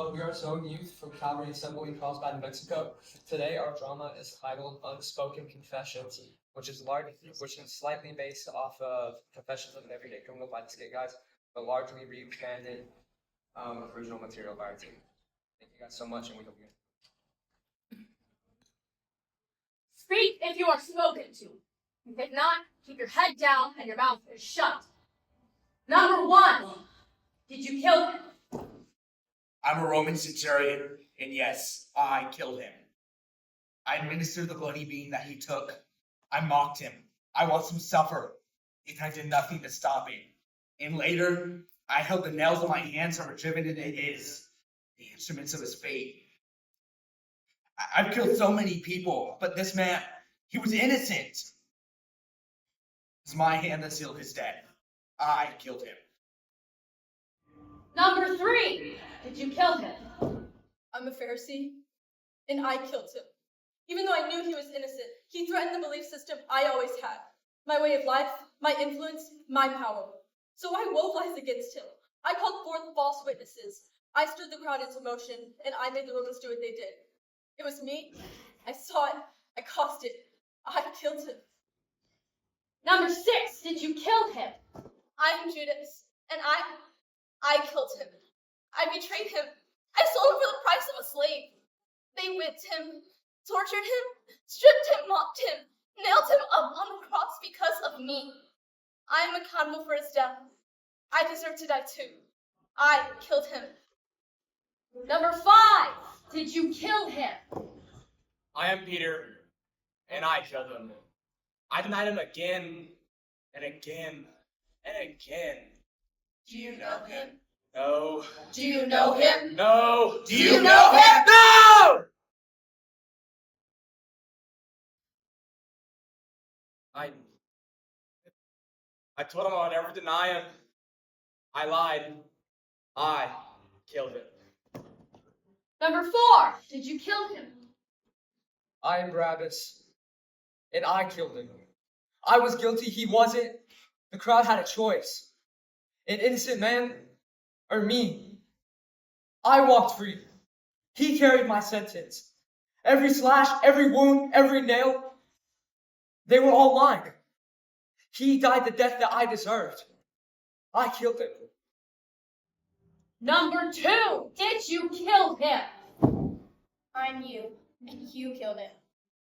everyone. We are Zone Youth from Calvary, Assemblies, Carlsbad, in Mexico. Today, our drama is titled Unspoken Confessions, which is slightly based off of Confessions of an Everyday Criminal by the Skate Guys, but largely rebranded original material by our team. Thank you guys so much, and we hope you. Speak if you are spoken to. If not, keep your head down and your mouth is shut. Number 1, did you kill him? I'm a Roman centurion, and yes, I killed him. I administered the bloody beating that he took. I mocked him. I watched him suffer, and I did nothing to stop it. And later, I held the nails of my hands that were driven into the instruments of his fate. I've killed so many people, but this man, he was innocent. It's my hand that sealed his death. I killed him. Number 3, did you kill him? I'm a Pharisee, and I killed him. Even though I knew he was innocent, he threatened the belief system I always had. My way of life, my influence, my power. So I wove lies against him. I called forth false witnesses. I stirred the crowd into motion, and I made the Romans do what they did. It was me. I saw it. I caused it. I killed him. Number 6, did you kill him? I'm Judas, and I killed him. I betrayed him. I sold him for the price of a slave. They whipped him, tortured him, stripped him, mocked him, nailed him up on the cross because of me. I am accountable for his death. I deserve to die too. I killed him. Number 5, did you kill him? I am Peter, and I killed him. I denied him again, and again, and again. Do you know him? No. Do you know him? No. Do you know him? No! I told him I would never deny him. I lied. I killed him. Number 4, did you kill him? I am Barabbas, and I killed him. I was guilty, he wasn't. The crowd had a choice. An innocent man, or me. I walked free. He carried my sentence. Every slash, every wound, every nail, they were all mine. He died the death that I deserved. I killed him. Number 2, did you kill him? I'm you, and you killed him.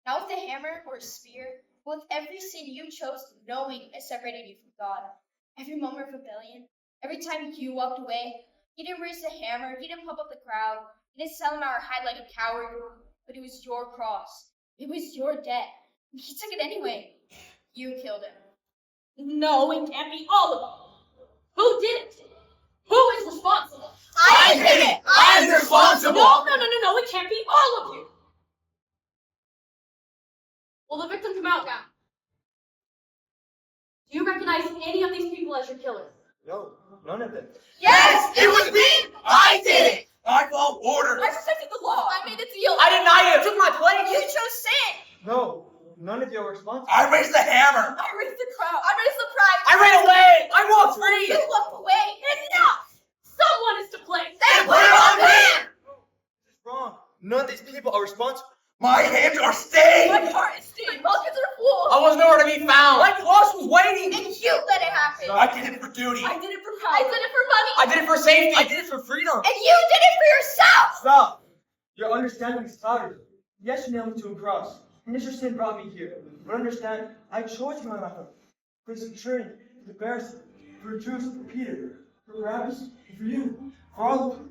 Not with a hammer or a spear, but with every sin you chose, knowing it separated you from God. Every moment of rebellion, every time you walked away, you didn't raise the hammer, you didn't pump up the crowd, you didn't sell him out or hide like a coward, but it was your cross. It was your debt. He took it anyway. You killed him. No, it can't be all of them. Who did it? Who is responsible? I did it! I'm responsible! No, it can't be all of you. Will the victim come out now? Do you recognize any of these people as your killers? No, none of them. Yes! It was me! I did it! I followed orders! I protected the law. I made a deal. I deny him! Took my place! You chose sin. No, none of you are responsible. I raised the hammer! I raised the crowd. I raised the pride. I ran away! I walked free! You walked away. Enough! Someone is to blame. Then put it on me! This is wrong. None of these people are responsible. My hands are stained! My heart is stained. Vulcans are fools. I was nowhere to be found! My cross was waiting! And you let it happen. I did it for duty! I did it for power. I did it for money. I did it for safety! I did it for freedom! And you did it for yourself. Stop! Your understanding is clouded. Yes, you nailed me to a cross. And yes, your sin brought me here. But understand, I chose my life. For the centurion, for the Pharisee, for Judas, for Peter, for Barabbas, and for you, for all of you.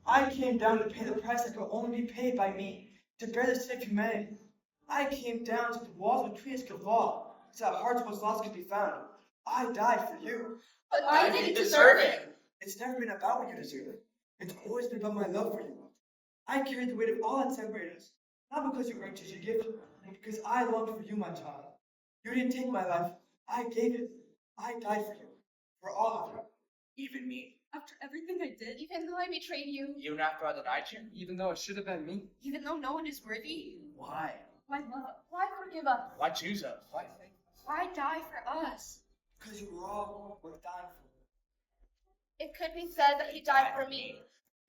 I came down to pay the price that could only be paid by me, to bear the sin of humanity. I came down to the walls of trees could fall, so that hearts once lost could be found. I died for you. But I didn't deserve it. It's never been about what you deserve. It's always been about my love for you. I carried the weight of all that separated us, not because you earned such a gift, but because I longed for you, my child. You didn't take my life. I gave it. I died for you. For all of you. Even me. After everything I did, Even though I betrayed you, Even after I denied you? Even though it should have been me. even though no one is worthy, Why? why love us? Why forgive us? Why choose us? Why? why die for us? Because you were all worth dying for. It could be said that he died for me,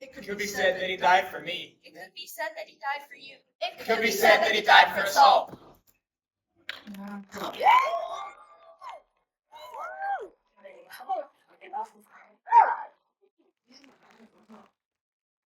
It could be said that he died for me. It could be said that he died for you. It could be said that he died for us all. Yeah.